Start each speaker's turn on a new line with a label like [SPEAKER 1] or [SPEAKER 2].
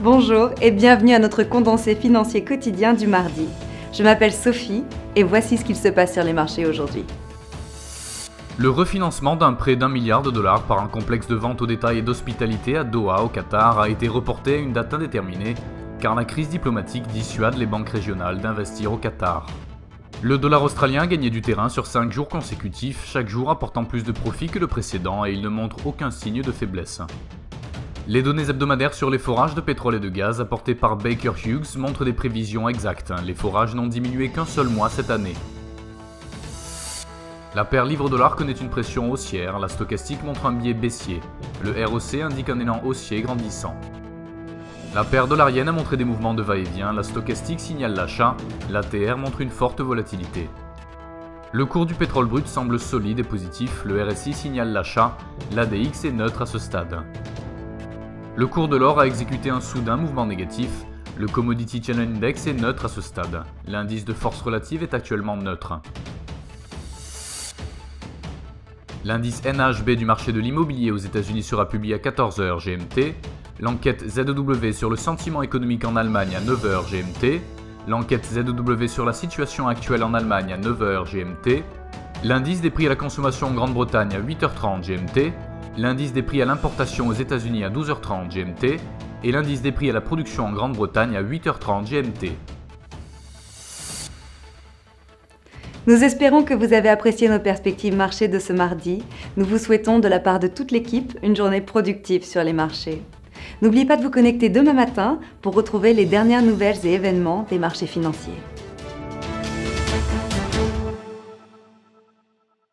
[SPEAKER 1] Bonjour et bienvenue à notre condensé financier quotidien du mardi. Je m'appelle Sophie et voici ce qu'il se passe sur les marchés aujourd'hui.
[SPEAKER 2] Le refinancement d'un prêt d'1 milliard de dollars par un complexe de vente au détail et d'hospitalité à Doha, au Qatar, a été reporté à une date indéterminée car la crise diplomatique dissuade les banques régionales d'investir au Qatar. Le dollar australien a gagné du terrain sur 5 jours consécutifs, chaque jour apportant plus de profit que le précédent et il ne montre aucun signe de faiblesse. Les données hebdomadaires sur les forages de pétrole et de gaz apportées par Baker Hughes montrent des prévisions exactes. Les forages n'ont diminué qu'un seul mois cette année. La paire livre-dollar connaît une pression haussière, la stochastique montre un biais baissier. Le ROC indique un élan haussier grandissant. La paire dollarienne a montré des mouvements de va-et-vient, la stochastique signale l'achat, l'ATR montre une forte volatilité. Le cours du pétrole brut semble solide et positif, le RSI signale l'achat, l'ADX est neutre à ce stade. Le cours de l'or a exécuté un soudain mouvement négatif, le Commodity Channel Index est neutre à ce stade, l'indice de force relative est actuellement neutre. L'indice NHB du marché de l'immobilier aux États-Unis sera publié à 14h GMT, l'enquête ZEW sur le sentiment économique en Allemagne à 9h GMT, l'enquête ZEW sur la situation actuelle en Allemagne à 9h GMT, l'indice des prix à la consommation en Grande-Bretagne à 8h30 GMT, l'indice des prix à l'importation aux États-Unis à 12h30 GMT et l'indice des prix à la production en Grande-Bretagne à 8h30 GMT.
[SPEAKER 1] Nous espérons que vous avez apprécié nos perspectives marché de ce mardi. Nous vous souhaitons de la part de toute l'équipe une journée productive sur les marchés. N'oubliez pas de vous connecter demain matin pour retrouver les dernières nouvelles et événements des marchés financiers.